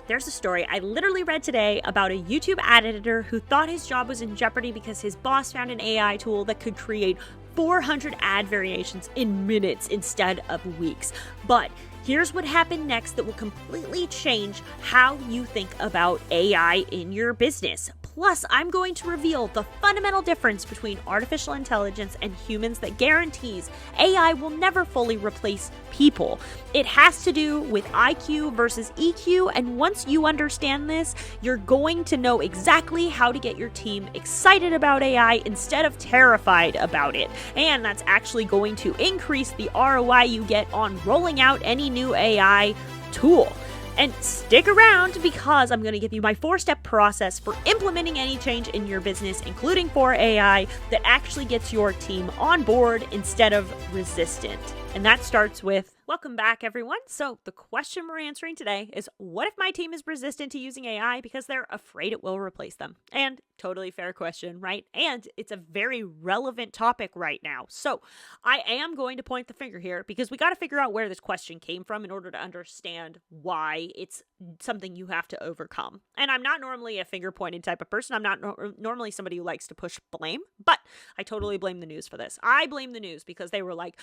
There's a story I literally read today about a YouTube ad editor who thought his job was in jeopardy because his boss found an AI tool that could create 400 ad variations in minutes instead of weeks. But here's what happened next that will completely change how you think about AI in your business. Plus, I'm going to reveal the fundamental difference between artificial intelligence and humans that guarantees AI will never fully replace people. It has to do with IQ versus EQ, and once you understand this, you're going to know exactly how to get your team excited about AI instead of terrified about it. And that's actually going to increase the ROI you get on rolling out any new AI tool. And stick around because I'm going to give you my 4-step process for implementing any change in your business, including for AI, that actually gets your team on board instead of resistant. And that starts with, welcome back, everyone. So the question we're answering today is, what if my team is resistant to using AI because they're afraid it will replace them? And totally fair question, right? And it's a very relevant topic right now. So I am going to point the finger here because we got to figure out where this question came from in order to understand why it's something you have to overcome. And I'm not normally a finger pointing type of person. I'm not normally somebody who likes to push blame, but I totally blame the news for this. I blame the news because they were like,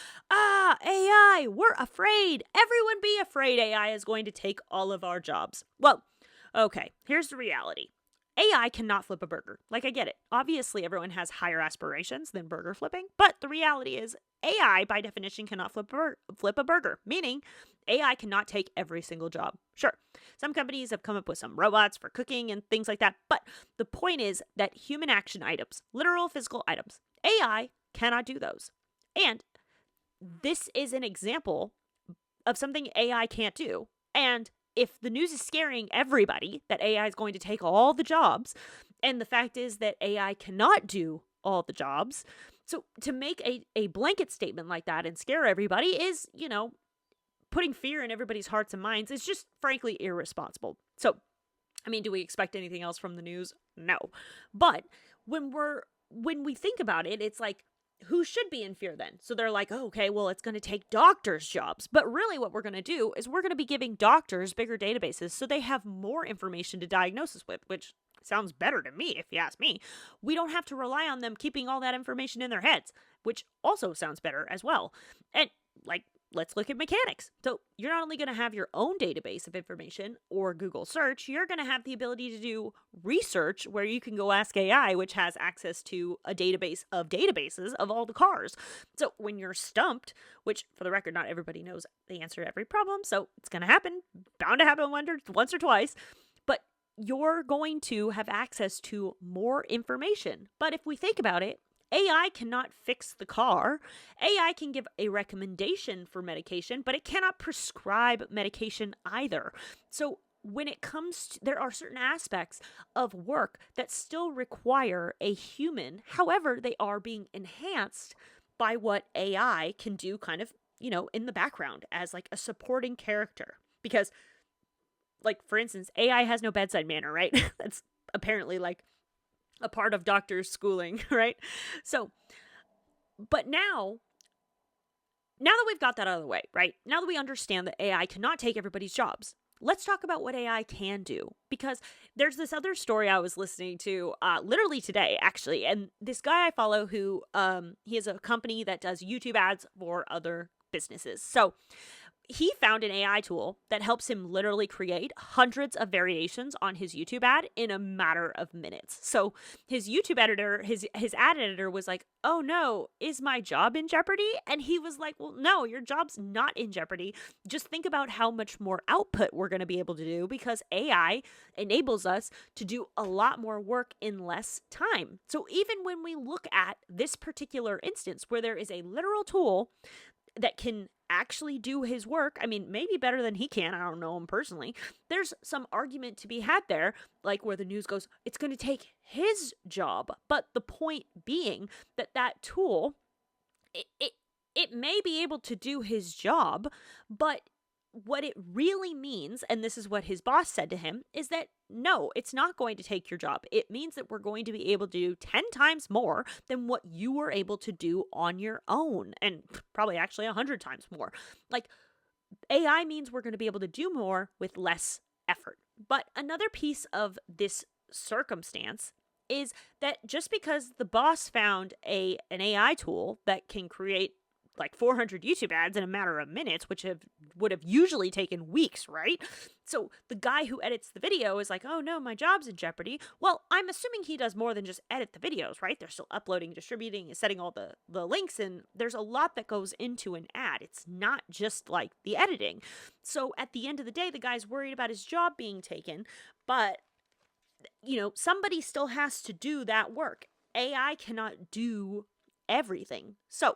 AI, we're afraid. Everyone be afraid AI is going to take all of our jobs. Well, okay, here's the reality. AI cannot flip a burger. Like, I get it. Obviously, everyone has higher aspirations than burger flipping, but the reality is AI, by definition, cannot flip a burger, meaning AI cannot take every single job. Sure, some companies have come up with some robots for cooking and things like that, but the point is that human action items, literal physical items, AI cannot do those. And this is an example of something AI can't do. And if the news is scaring everybody that AI is going to take all the jobs, and the fact is that AI cannot do all the jobs, so to make a blanket statement like that and scare everybody is, putting fear in everybody's hearts and minds is just frankly irresponsible. So, I mean, do we expect anything else from the news? No. But when we think about it, it's like, who should be in fear then? So they're like, oh, okay, well, it's going to take doctors' jobs. But really what we're going to do is we're going to be giving doctors bigger databases so they have more information to diagnose us with, which sounds better to me, if you ask me. We don't have to rely on them keeping all that information in their heads, which also sounds better as well. And let's look at mechanics. So you're not only going to have your own database of information or Google search, you're going to have the ability to do research where you can go ask AI, which has access to a database of databases of all the cars. So when you're stumped, which for the record, not everybody knows the answer to every problem, so it's going to happen, bound to happen once or twice, but you're going to have access to more information. But if we think about it, AI cannot fix the car. AI can give a recommendation for medication, but it cannot prescribe medication either. So when it comes to, there are certain aspects of work that still require a human. However, they are being enhanced by what AI can do kind of, in the background as like a supporting character. Because, like, for instance, AI has no bedside manner, right? That's apparently like a part of doctors' schooling, right? So, but now that we've got that out of the way, right? Now that we understand that AI cannot take everybody's jobs, let's talk about what AI can do. Because there's this other story I was listening to literally today, actually. And this guy I follow who, he has a company that does YouTube ads for other businesses. So he found an AI tool that helps him literally create hundreds of variations on his YouTube ad in a matter of minutes. So his YouTube editor, his ad editor was like, oh no, is my job in jeopardy? And he was like, well, no, your job's not in jeopardy. Just think about how much more output we're going to be able to do because AI enables us to do a lot more work in less time. So even when we look at this particular instance where there is a literal tool that can actually do his work, I mean, maybe better than he can, I don't know him personally, there's some argument to be had there, like where the news goes, it's going to take his job. But the point being that tool, it may be able to do his job, but what it really means, and this is what his boss said to him, is that no, it's not going to take your job. It means that we're going to be able to do 10 times more than what you were able to do on your own, and probably actually 100 times more. Like, AI means we're going to be able to do more with less effort. But another piece of this circumstance is that just because the boss found an AI tool that can create like 400 YouTube ads in a matter of minutes, which would have usually taken weeks, right? So the guy who edits the video is like, oh no, my job's in jeopardy. Well, I'm assuming he does more than just edit the videos, right? They're still uploading, distributing, setting all the links, and there's a lot that goes into an ad. It's not just like the editing. So at the end of the day, the guy's worried about his job being taken, but somebody still has to do that work. AI cannot do everything. So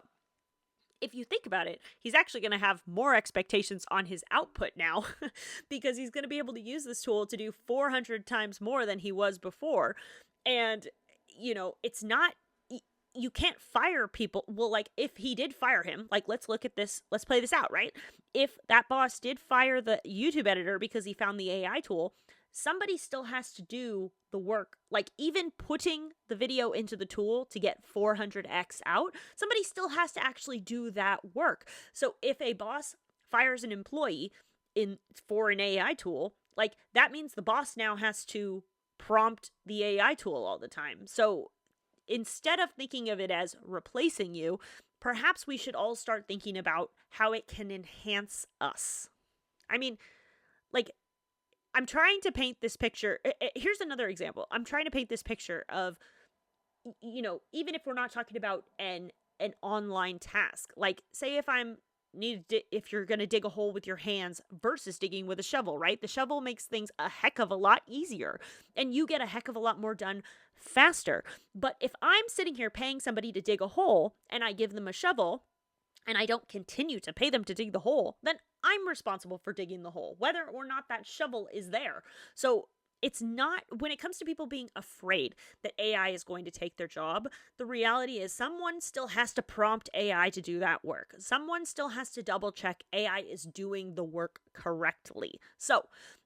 if you think about it, he's actually going to have more expectations on his output now because he's going to be able to use this tool to do 400 times more than he was before. And, it's not, you can't fire people. Well, like if he did fire him, like let's look at this, let's play this out, right? If that boss did fire the YouTube editor because he found the AI tool, somebody still has to do the work. Like even putting the video into the tool to get 400x out, somebody still has to actually do that work. So if a boss fires an employee for an AI tool, like that means the boss now has to prompt the AI tool all the time. So instead of thinking of it as replacing you, perhaps we should all start thinking about how it can enhance us. I mean, like, I'm trying to paint this picture. Here's another example. I'm trying to paint this picture of, even if we're not talking about an online task, like say if you're going to dig a hole with your hands versus digging with a shovel, right? The shovel makes things a heck of a lot easier and you get a heck of a lot more done faster. But if I'm sitting here paying somebody to dig a hole and I give them a shovel, and I don't continue to pay them to dig the hole, then I'm responsible for digging the hole, whether or not that shovel is there. So it's not, when it comes to people being afraid that AI is going to take their job, the reality is someone still has to prompt AI to do that work. Someone still has to double check AI is doing the work correctly. So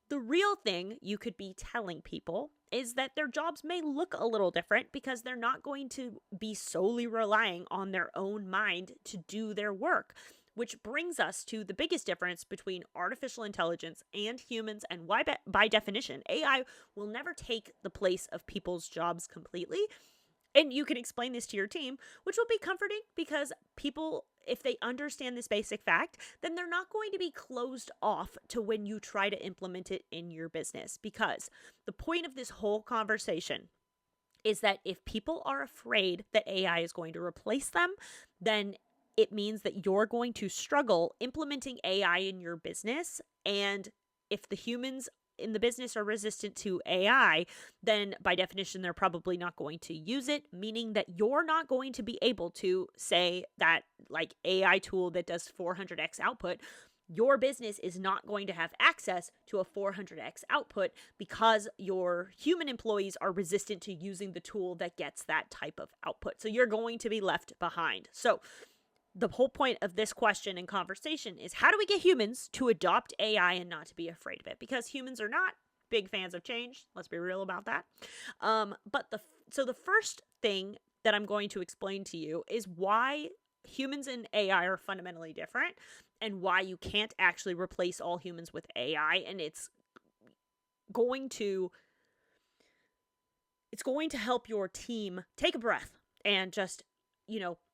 the real thing you could be telling people is that their jobs may look a little different because they're not going to be solely relying on their own mind to do their work, which brings us to the biggest difference between artificial intelligence and humans, and why, by definition, AI will never take the place of people's jobs completely. And you can explain this to your team, which will be comforting because people, if they understand this basic fact, then they're not going to be closed off to when you try to implement it in your business. Because the point of this whole conversation is that if people are afraid that AI is going to replace them, then it means that you're going to struggle implementing AI in your business. And if the humans in the business are resistant to AI, then by definition, they're probably not going to use it, meaning that you're not going to be able to say that like AI tool that does 400x output, your business is not going to have access to a 400x output because your human employees are resistant to using the tool that gets that type of output. So you're going to be left behind. So the whole point of this question and conversation is how do we get humans to adopt AI and not to be afraid of it? Because humans are not big fans of change. Let's be real about that. So the first thing that I'm going to explain to you is why humans and AI are fundamentally different and why you can't actually replace all humans with AI. And it's going to help your team take a breath and just,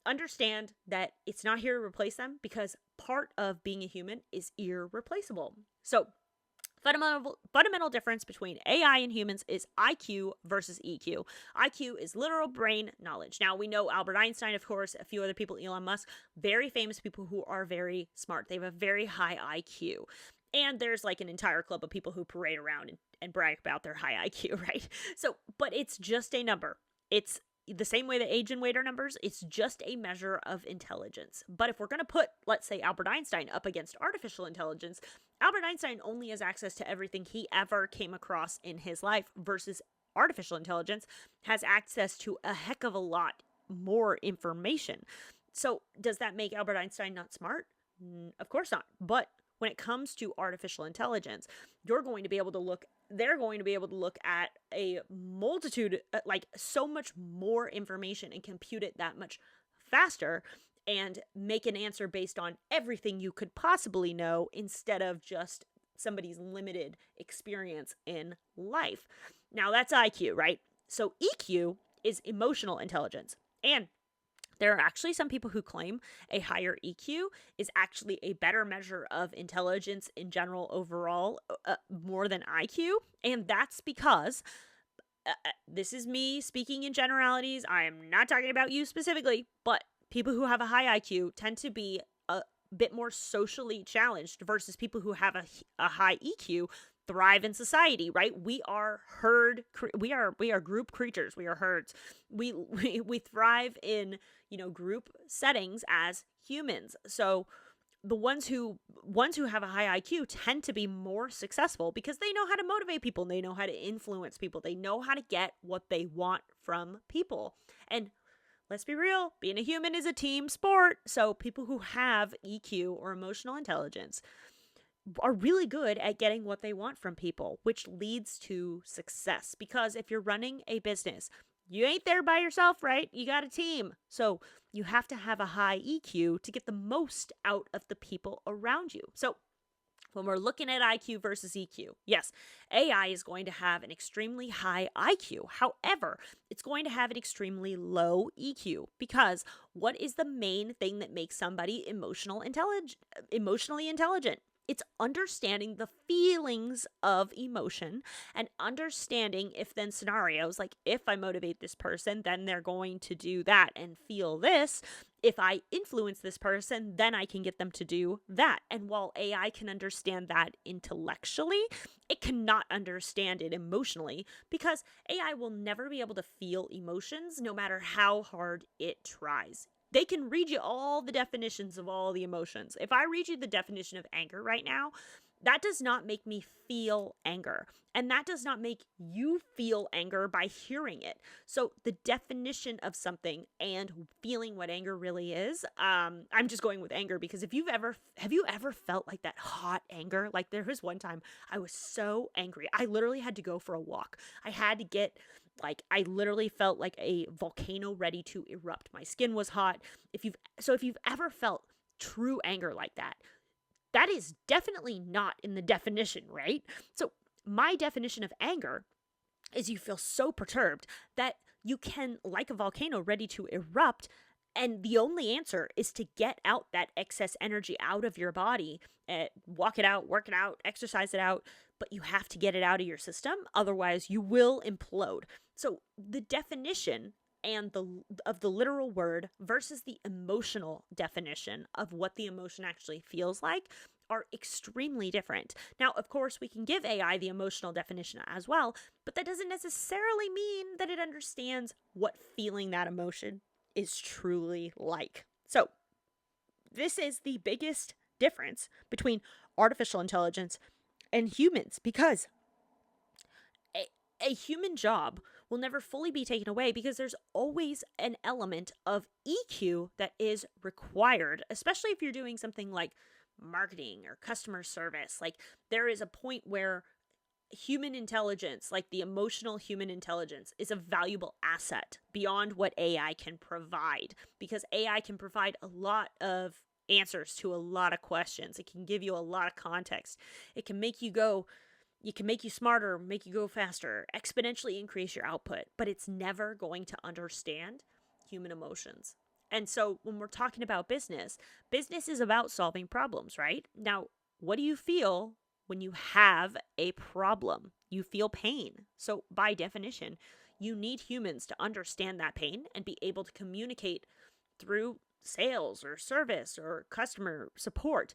understand that it's not here to replace them because part of being a human is irreplaceable. So fundamental difference between AI and humans is IQ versus EQ. IQ is literal brain knowledge. Now, we know Albert Einstein, of course, a few other people, Elon Musk, very famous people who are very smart. They have a very high IQ. And there's like an entire club of people who parade around and brag about their high IQ, right? So, but it's just a number. It's the same way that age and weight are numbers. It's just a measure of intelligence. But if we're going to put, let's say, Albert Einstein up against artificial intelligence, Albert Einstein only has access to everything he ever came across in his life versus artificial intelligence has access to a heck of a lot more information. So does that make Albert Einstein not smart? Of course not. But when it comes to artificial intelligence, they're going to be able to look at a multitude, like so much more information and compute it that much faster and make an answer based on everything you could possibly know instead of just somebody's limited experience in life. Now, that's IQ, right? So EQ is emotional intelligence. And there are actually some people who claim a higher EQ is actually a better measure of intelligence in general overall, more than IQ. And that's because this is me speaking in generalities. I am not talking about you specifically, but people who have a high IQ tend to be a bit more socially challenged versus people who have a high EQ thrive in society, right? We are we are group creatures. We are herds. We thrive in, group settings as humans. So the ones who have a high IQ tend to be more successful because they know how to motivate people, and they know how to influence people. They know how to get what they want from people. And let's be real, being a human is a team sport. So people who have EQ or emotional intelligence are really good at getting what they want from people, which leads to success. Because if you're running a business, you ain't there by yourself, right? You got a team. So you have to have a high EQ to get the most out of the people around you. So when we're looking at IQ versus EQ, yes, AI is going to have an extremely high IQ. However, it's going to have an extremely low EQ, because what is the main thing that makes somebody emotionally intelligent? It's understanding the feelings of emotion and understanding if then scenarios, like if I motivate this person, then they're going to do that and feel this. If I influence this person, then I can get them to do that. And while AI can understand that intellectually, it cannot understand it emotionally, because AI will never be able to feel emotions no matter how hard it tries. They can read you all the definitions of all the emotions. If I read you the definition of anger right now, that does not make me feel anger. And that does not make you feel anger by hearing it. So the definition of something and feeling what anger really is, I'm just going with anger because have you ever felt like that hot anger? Like there was one time I was so angry. I literally had to go for a walk. I literally felt like a volcano ready to erupt. My skin was hot. If you've ever felt true anger like that, that is definitely not in the definition, right? So my definition of anger is you feel so perturbed that you can, like a volcano ready to erupt, and the only answer is to get out that excess energy out of your body, walk it out, work it out, exercise it out, but you have to get it out of your system. Otherwise, you will implode. So the definition of the literal word versus the emotional definition of what the emotion actually feels like are extremely different. Now, of course, we can give AI the emotional definition as well, but that doesn't necessarily mean that it understands what feeling that emotion is truly like. So this is the biggest difference between artificial intelligence and humans, because a human job will never fully be taken away because there's always an element of EQ that is required, especially if you're doing something like marketing or customer service. Like there is a point where human intelligence, like the emotional human intelligence, is a valuable asset beyond what AI can provide, because AI can provide a lot of answers to a lot of questions. It can give you a lot of context. It can make you smarter, make you go faster, exponentially increase your output, but it's never going to understand human emotions. And so when we're talking about business is about solving problems, right? Now, what do you feel when you have a problem? You feel pain. So by definition, you need humans to understand that pain and be able to communicate through sales or service or customer support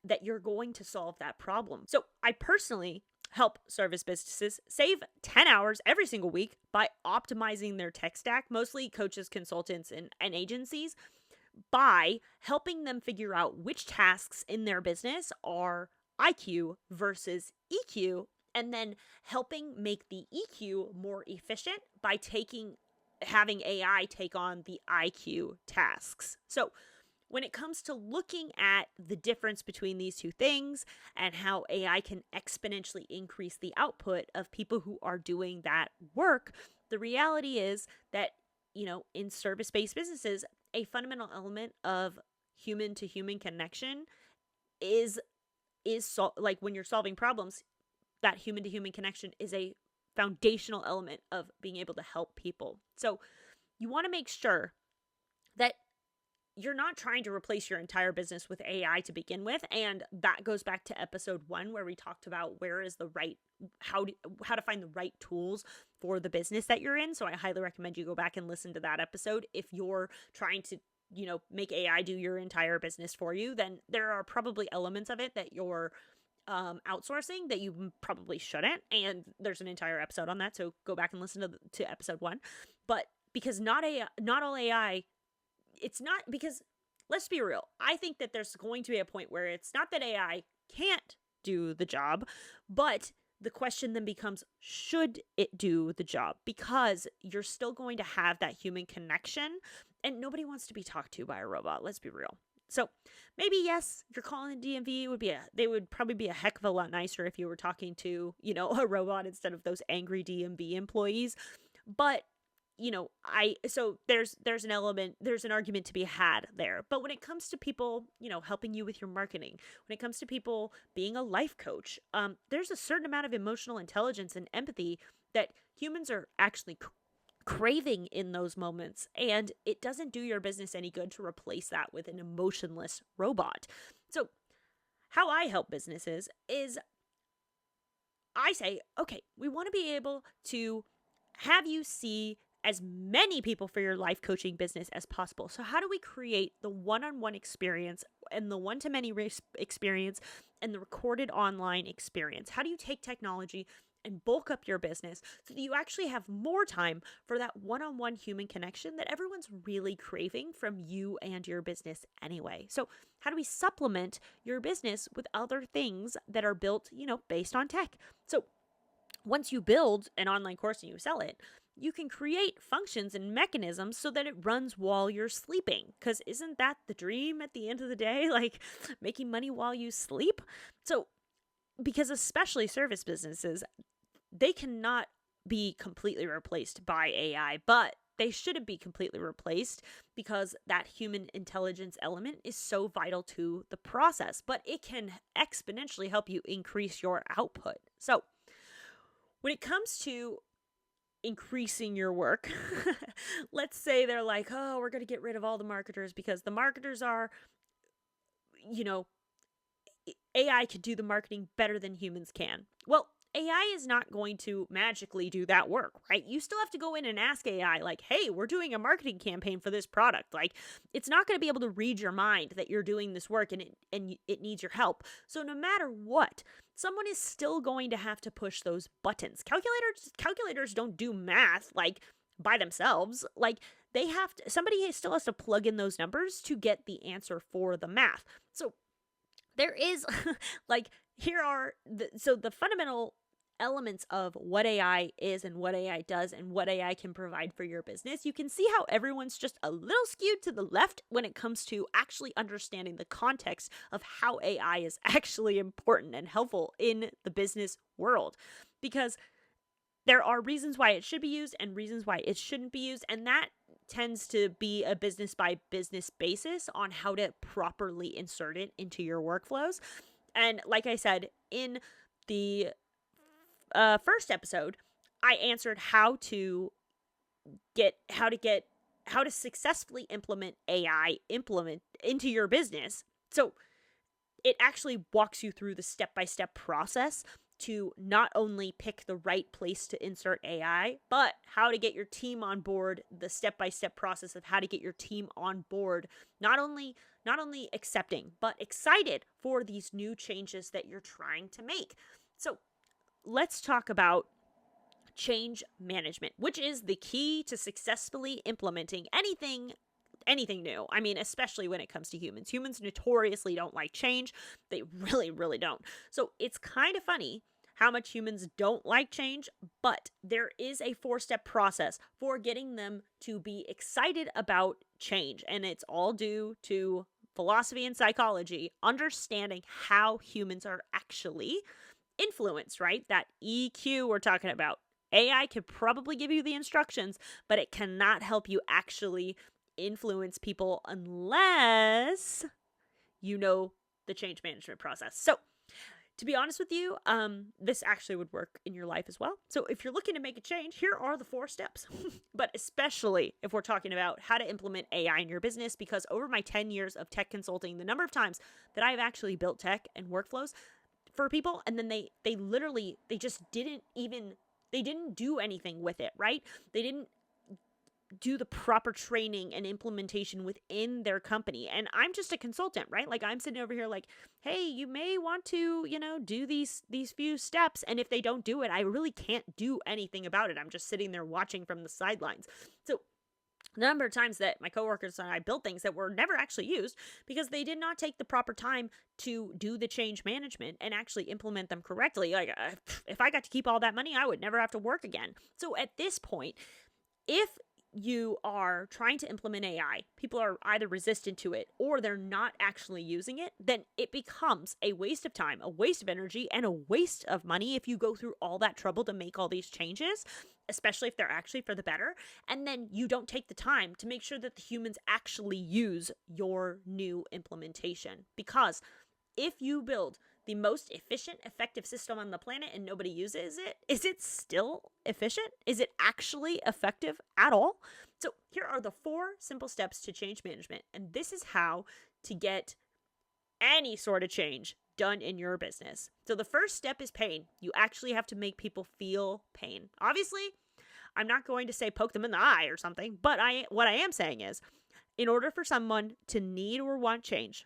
that you're going to solve that problem. So I personally help service businesses save 10 hours every single week by optimizing their tech stack, mostly coaches, consultants, and agencies, by helping them figure out which tasks in their business are IQ versus EQ, and then helping make the EQ more efficient by having AI take on the IQ tasks. So when it comes to looking at the difference between these two things and how AI can exponentially increase the output of people who are doing that work, the reality is that, in service-based businesses, a fundamental element of human to human connection is is like when you're solving problems, that human to human connection is a foundational element of being able to help people. So you want to make sure that you're not trying to replace your entire business with AI to begin with. And that goes back to episode 1, where we talked about how to find the right tools for the business that you're in. So I highly recommend you go back and listen to that episode. If you're trying to, make AI do your entire business for you, then there are probably elements of it that you're outsourcing that you probably shouldn't. And there's an entire episode on that. So go back and listen to episode 1. But because not all AI, it's not, because let's be real. I think that there's going to be a point where it's not that AI can't do the job, but the question then becomes, should it do the job? Because you're still going to have that human connection, and nobody wants to be talked to by a robot. Let's be real. So maybe, yes, if you're calling a DMV, they would probably be a heck of a lot nicer if you were talking to, a robot instead of those angry DMV employees. But so there's an argument to be had there. But when it comes to people, helping you with your marketing, when it comes to people being a life coach, there's a certain amount of emotional intelligence and empathy that humans are actually craving in those moments. And it doesn't do your business any good to replace that with an emotionless robot. So how I help businesses is I say, okay, we want to be able to have you see as many people for your life coaching business as possible. So how do we create the one-on-one experience and the one-to-many experience and the recorded online experience? How do you take technology and bulk up your business so that you actually have more time for that one-on-one human connection that everyone's really craving from you and your business anyway? So how do we supplement your business with other things that are built, based on tech? So once you build an online course and you sell it, you can create functions and mechanisms so that it runs while you're sleeping. Because isn't that the dream at the end of the day? Like making money while you sleep? So, because especially service businesses, they cannot be completely replaced by AI, but they shouldn't be completely replaced because that human intelligence element is so vital to the process. But it can exponentially help you increase your output. So, when it comes to increasing your work, let's say they're like, oh, we're going to get rid of all the marketers because the marketers are, AI could do the marketing better than humans can. Well, AI is not going to magically do that work, right? You still have to go in and ask AI, like, hey, we're doing a marketing campaign for this product. Like, it's not going to be able to read your mind that you're doing this work and it needs your help. So no matter what, someone is still going to have to push those buttons. Calculators don't do math like by themselves. Like somebody still has to plug in those numbers to get the answer for the math. So there is the fundamental elements of what AI is and what AI does and what AI can provide for your business. You can see how everyone's just a little skewed to the left when it comes to actually understanding the context of how AI is actually important and helpful in the business world. Because there are reasons why it should be used and reasons why it shouldn't be used. And that tends to be a business by business basis on how to properly insert it into your workflows. And like I said, in the first episode, I answered how to successfully implement AI into your business. So it actually walks you through the step-by-step process to not only pick the right place to insert AI, but how to get your team on board, the step-by-step process of how to get your team on board, not only accepting, but excited for these new changes that you're trying to make. So let's talk about change management, which is the key to successfully implementing anything new. I mean, especially when it comes to humans. Humans notoriously don't like change. They really, really don't. So it's kind of funny how much humans don't like change, but there is a 4-step process for getting them to be excited about change. And it's all due to philosophy and psychology, understanding how humans are actually influenced, right? That EQ we're talking about. AI could probably give you the instructions, but it cannot help you actually influence people unless you know the change management process. So To be honest with you, this actually would work in your life as well. So if you're looking to make a change, here are the 4 steps. But especially if we're talking about how to implement AI in your business, because over my 10 years of tech consulting, the number of times that I've actually built tech and workflows for people, and then they just they didn't do anything with it, right? They didn't do the proper training and implementation within their company. And I'm just a consultant, right? Like, I'm sitting over here like, hey, you may want to, do these few steps. And if they don't do it, I really can't do anything about it. I'm just sitting there watching from the sidelines. So the number of times that my coworkers and I built things that were never actually used because they did not take the proper time to do the change management and actually implement them correctly. Like, if I got to keep all that money, I would never have to work again. So at this point, if you are trying to implement AI, people are either resistant to it or they're not actually using it, then it becomes a waste of time, a waste of energy, and a waste of money if you go through all that trouble to make all these changes, especially if they're actually for the better, and then you don't take the time to make sure that the humans actually use your new implementation. Because if you build the most efficient, effective system on the planet and nobody uses it, is it still efficient? Is it actually effective at all? So here are the 4 simple steps to change management. And this is how to get any sort of change done in your business. So the first step is pain. You actually have to make people feel pain. Obviously, I'm not going to say poke them in the eye or something, but what I am saying is, in order for someone to need or want change,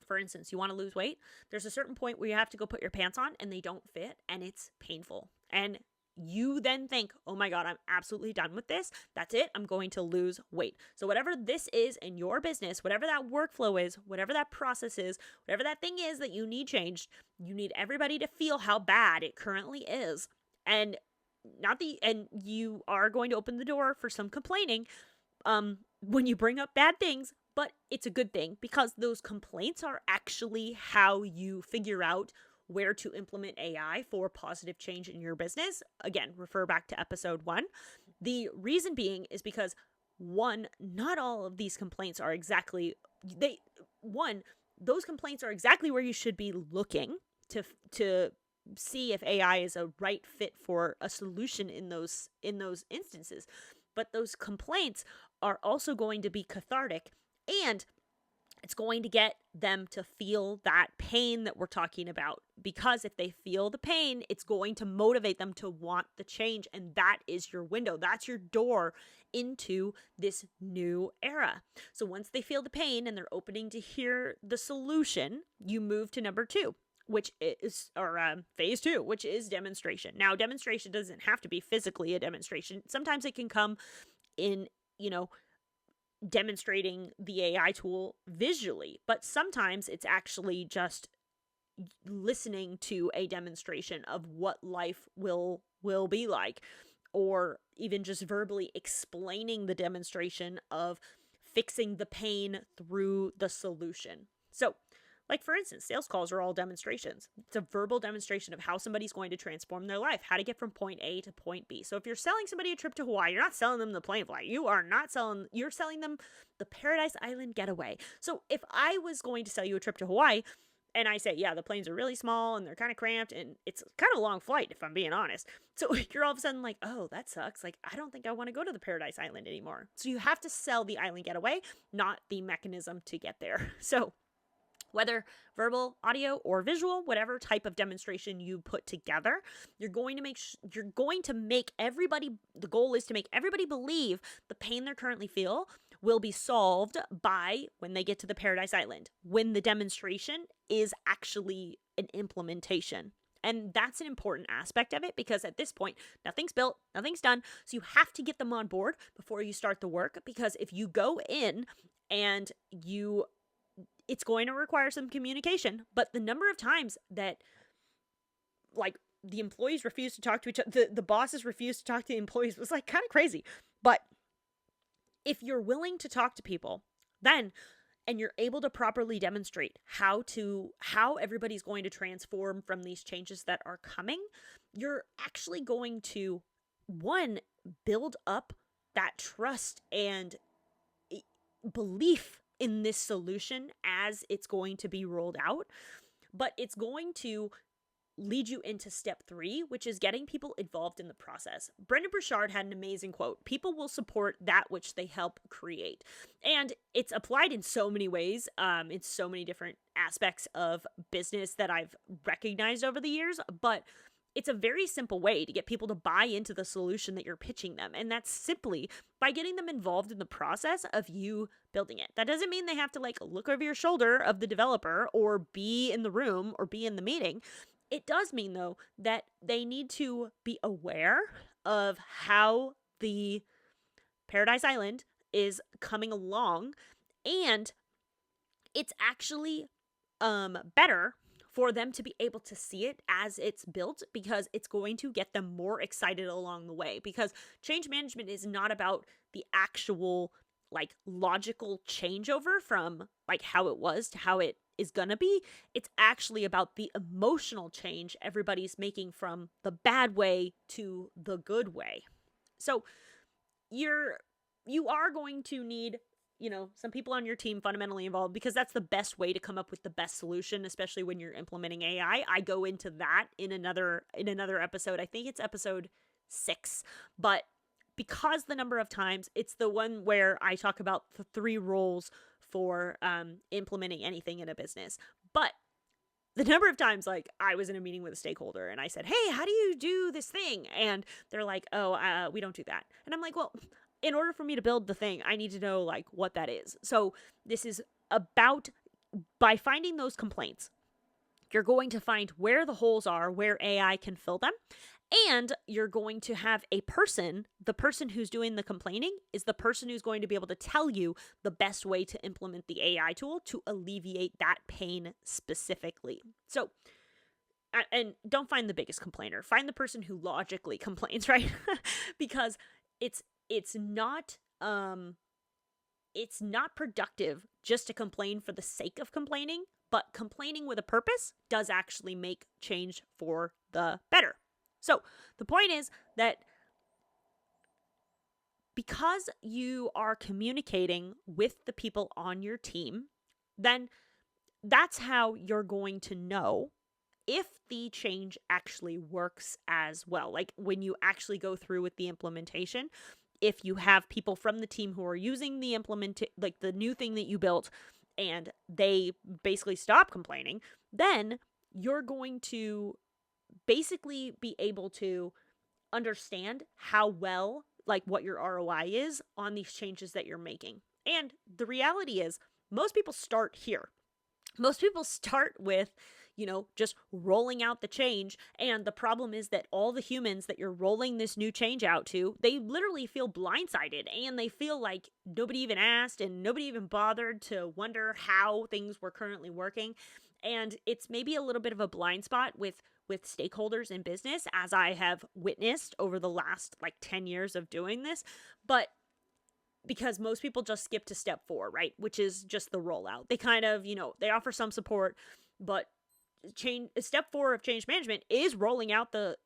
for instance, you want to lose weight, there's a certain point where you have to go put your pants on and they don't fit and it's painful. And you then think, oh my God, I'm absolutely done with this. That's it. I'm going to lose weight. So whatever this is in your business, whatever that workflow is, whatever that process is, whatever that thing is that you need changed, you need everybody to feel how bad it currently is. And you are going to open the door for some complaining when you bring up bad things. But it's a good thing because those complaints are actually how you figure out where to implement AI for positive change in your business. Again, refer back to episode 1. The reason being is because, one, not all of these complaints are those complaints are exactly where you should be looking to see if AI is a right fit for a solution in those instances. But those complaints are also going to be cathartic, and it's going to get them to feel that pain that we're talking about. Because if they feel the pain, it's going to motivate them to want the change. And that is your window. That's your door into this new era. So once they feel the pain and they're opening to hear the solution, you move to number 2. Phase 2, which is demonstration. Now, demonstration doesn't have to be physically a demonstration. Sometimes it can come in, demonstrating the AI tool visually, but sometimes it's actually just listening to a demonstration of what life will be like, or even just verbally explaining the demonstration of fixing the pain through the solution. So, like, for instance, sales calls are all demonstrations. It's a verbal demonstration of how somebody's going to transform their life, how to get from point A to point B. So if you're selling somebody a trip to Hawaii, you're not selling them the plane flight. You're selling them the Paradise Island getaway. So if I was going to sell you a trip to Hawaii and I say, yeah, the planes are really small and they're kind of cramped and it's kind of a long flight, if I'm being honest. So you're all of a sudden like, oh, that sucks. Like, I don't think I want to go to the Paradise Island anymore. So you have to sell the island getaway, not the mechanism to get there. So whether verbal, audio, or visual, whatever type of demonstration you put together, you're going to make everybody, the goal is to make everybody believe the pain they currently feel will be solved by when they get to the Paradise Island, when the demonstration is actually an implementation. And that's an important aspect of it because at this point, nothing's built, nothing's done. So you have to get them on board before you start the work, because if you go in and it's going to require some communication, but the number of times that, like, the employees refuse to talk to each other, the bosses refuse to talk to the employees was like kind of crazy. But if you're willing to talk to people, then, and you're able to properly demonstrate how everybody's going to transform from these changes that are coming, you're actually going to, one, build up that trust and belief in this solution as it's going to be rolled out. but it's going to lead you into step 3, which is getting people involved in the process. Brendan Burchard had an amazing quote: "People will support that which they help create." And it's applied in so many ways, in so many different aspects of business that I've recognized over the years, but it's a very simple way to get people to buy into the solution that you're pitching them. And that's simply by getting them involved in the process of you building it. That doesn't mean they have to like look over your shoulder of the developer or be in the room or be in the meeting. It does mean, though, that they need to be aware of how the Paradise Island is coming along, and it's actually better for them to be able to see it as it's built, because it's going to get them more excited along the way. Because change management is not about the actual like logical changeover from like how it was to how it is gonna be. It's actually about the emotional change everybody's making from the bad way to the good way. So you are going to need, you know, some people on your team fundamentally involved, because that's the best way to come up with the best solution, especially when you're implementing AI. I go into that in another episode. I think it's episode 6, but because the number of times, it's the one where I talk about the 3 roles for implementing anything in a business. But the number of times, like, I was in a meeting with a stakeholder and I said, "Hey, how do you do this thing?" And they're like, "Oh, we don't do that." And I'm like, well, in order for me to build the thing, I need to know like what that is. So this is about, by finding those complaints, you're going to find where the holes are, where AI can fill them. And you're going to have a person, the person who's doing the complaining is the person who's going to be able to tell you the best way to implement the AI tool to alleviate that pain specifically. So, and don't find the biggest complainer. Find the person who logically complains, right? Because it's not productive just to complain for the sake of complaining, but complaining with a purpose does actually make change for the better. So the point is that because you are communicating with the people on your team, then that's how you're going to know if the change actually works as well. Like when you actually go through with the implementation, if you have people from the team who are using the like the new thing that you built, and they basically stop complaining, then you're going to basically be able to understand how well, like what your ROI is on these changes that you're making. And the reality is, most people start here. Most people start with, you know, just rolling out the change. And the problem is that all the humans that you're rolling this new change out to, they literally feel blindsided, and they feel like nobody even asked and nobody even bothered to wonder how things were currently working. And it's maybe a little bit of a blind spot with stakeholders in business, as I have witnessed over the last like 10 years of doing this. But because most people just skip to step 4, right? Which is just the rollout. They kind of, you know, they offer some support, but step 4 of change management is rolling out the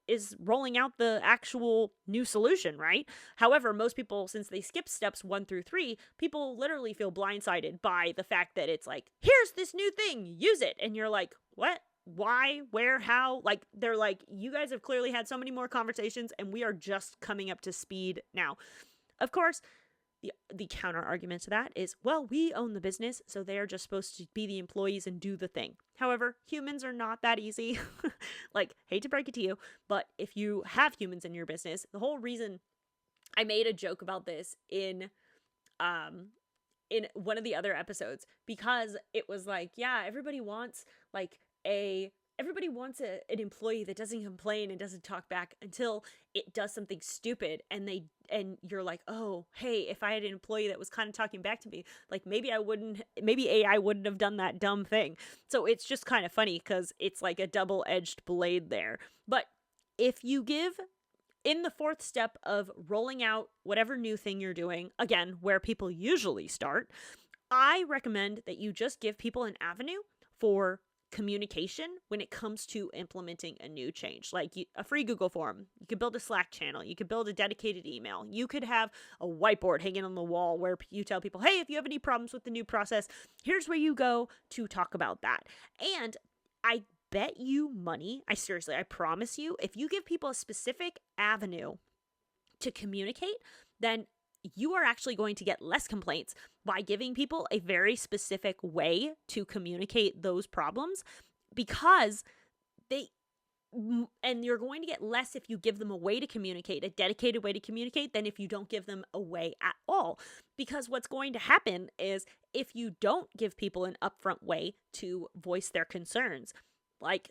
actual new solution, right? However, most people, since they skip steps 1 through 3, people literally feel blindsided by the fact that it's like, here's this new thing, use it. And you're like, what? Why, where, how? Like, they're like, you guys have clearly had so many more conversations and we are just coming up to speed now. Of course, the counter argument to that is, well, we own the business, so they are just supposed to be the employees and do the thing. However, humans are not that easy. Like, hate to break it to you, but if you have humans in your business, the whole reason I made a joke about this in one of the other episodes, because it was like, yeah, everybody wants an employee that doesn't complain and doesn't talk back until it does something stupid, and you're like, oh, hey, if I had an employee that was kind of talking back to me, like maybe AI wouldn't have done that dumb thing. So it's just kind of funny because it's like a double-edged blade there. But if you give in the 4th step of rolling out whatever new thing you're doing, again, where people usually start, I recommend that you just give people an avenue for communication when it comes to implementing a new change. Like a free Google form, you could build a Slack channel, you could build a dedicated email, you could have a whiteboard hanging on the wall where you tell people, hey, if you have any problems with the new process, here's where you go to talk about that. And I bet you money, I promise you, if you give people a specific avenue to communicate, then you are actually going to get less complaints by giving people a very specific way to communicate those problems, because and you're going to get less if you give them a way to communicate, a dedicated way to communicate, than if you don't give them a way at all. Because what's going to happen is, if you don't give people an upfront way to voice their concerns, like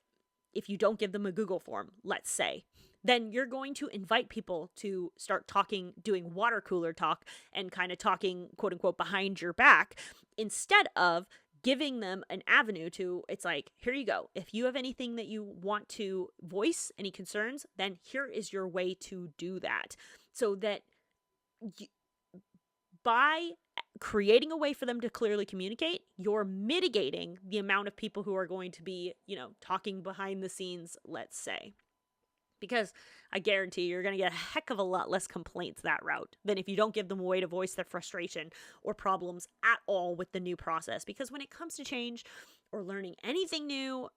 if you don't give them a Google form, let's say, then you're going to invite people to start talking, doing water cooler talk and kind of talking, quote unquote, behind your back, instead of giving them an avenue to, it's like, here you go. If you have anything that you want to voice, any concerns, then here is your way to do that. So that by creating a way for them to clearly communicate, you're mitigating the amount of people who are going to be, talking behind the scenes, let's say. Because I guarantee you're going to get a heck of a lot less complaints that route than if you don't give them a way to voice their frustration or problems at all with the new process. Because when it comes to change or learning anything new,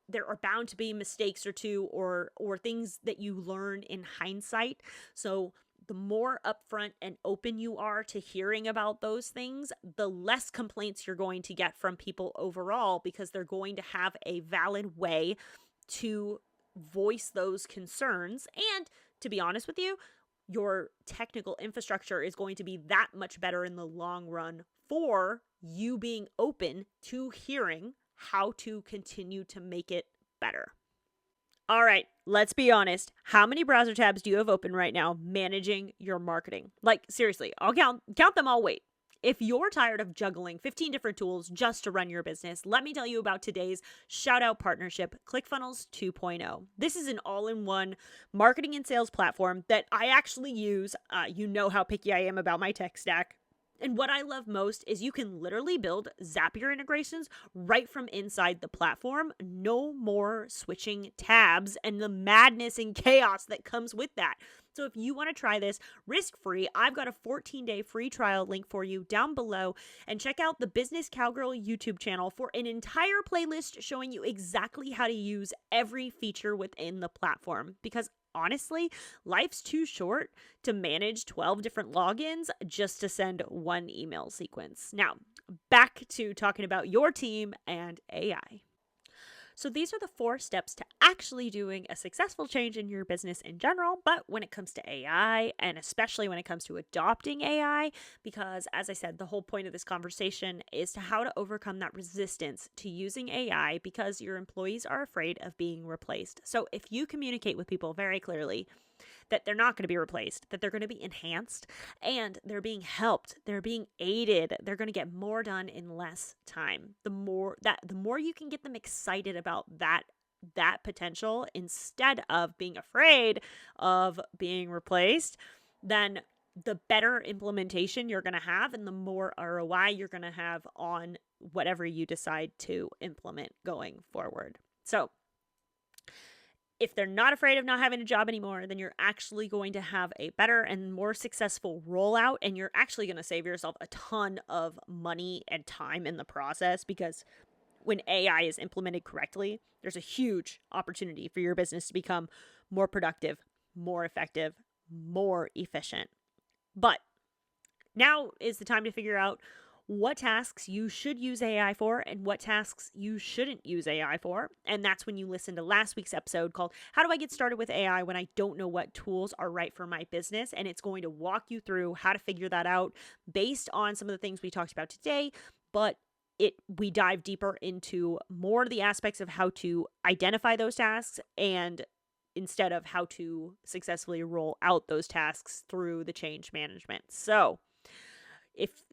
there are bound to be mistakes or two or things that you learn in hindsight. So the more upfront and open you are to hearing about those things, the less complaints you're going to get from people overall, because they're going to have a valid way to voice those concerns. And to be honest with you, your technical infrastructure is going to be that much better in the long run for you being open to hearing how to continue to make it better. All right, let's be honest. How many browser tabs do you have open right now managing your marketing? Like, seriously, I'll count them all. Wait. If you're tired of juggling 15 different tools just to run your business, let me tell you about today's shout out partnership, ClickFunnels 2.0. This is an all-in-one marketing and sales platform that I actually use. You know how picky I am about my tech stack. And what I love most is you can literally build Zapier integrations right from inside the platform. No more switching tabs and the madness and chaos that comes with that. So if you want to try this risk-free, I've got a 14-day free trial link for you down below. And check out the Business Cowgirl YouTube channel for an entire playlist showing you exactly how to use every feature within the platform. Because honestly, life's too short to manage 12 different logins just to send one email sequence. Now, back to talking about your team and AI. So these are the 4 steps to actually doing a successful change in your business in general, but when it comes to AI, and especially when it comes to adopting AI, because as I said, the whole point of this conversation is to how to overcome that resistance to using AI, because your employees are afraid of being replaced. So if you communicate with people very clearly that they're not going to be replaced, that they're going to be enhanced, and they're being helped, they're being aided, they're going to get more done in less time. The more you can get them excited about that potential, instead of being afraid of being replaced, then the better implementation you're going to have and the more ROI you're going to have on whatever you decide to implement going forward. So if they're not afraid of not having a job anymore, then you're actually going to have a better and more successful rollout, and you're actually going to save yourself a ton of money and time in the process, because when AI is implemented correctly, there's a huge opportunity for your business to become more productive, more effective, more efficient. But now is the time to figure out what tasks you should use AI for and what tasks you shouldn't use AI for. And that's when you listen to last week's episode called How Do I Get Started with AI When I Don't Know What Tools Are Right for My Business? And it's going to walk you through how to figure that out based on some of the things we talked about today. But we dive deeper into more of the aspects of how to identify those tasks, and instead of how to successfully roll out those tasks through the change management. So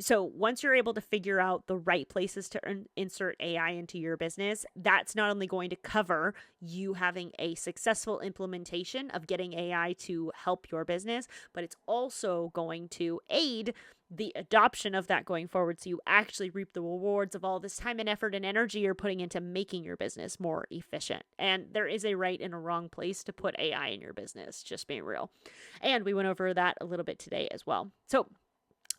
once you're able to figure out the right places to insert AI into your business, that's not only going to cover you having a successful implementation of getting AI to help your business, but it's also going to aid the adoption of that going forward, so you actually reap the rewards of all this time and effort and energy you're putting into making your business more efficient. And there is a right and a wrong place to put AI in your business, just being real. And we went over that a little bit today as well. So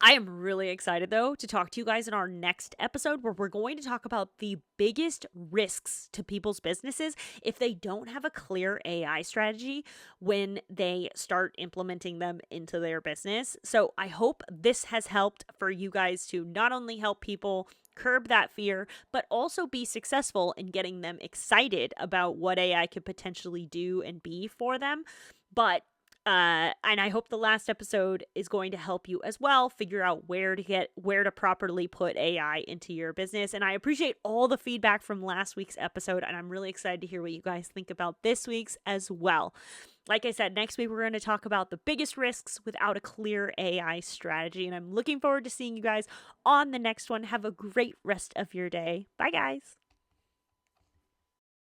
I am really excited, though, to talk to you guys in our next episode where we're going to talk about the biggest risks to people's businesses if they don't have a clear AI strategy when they start implementing them into their business. So I hope this has helped for you guys to not only help people curb that fear, but also be successful in getting them excited about what AI could potentially do and be for them. But and I hope the last episode is going to help you as well figure out where to properly put AI into your business. And I appreciate all the feedback from last week's episode, and I'm really excited to hear what you guys think about this week's as well. Like I said, next week we're going to talk about the biggest risks without a clear AI strategy, and I'm looking forward to seeing you guys on the next one. Have a great rest of your day. Bye, guys.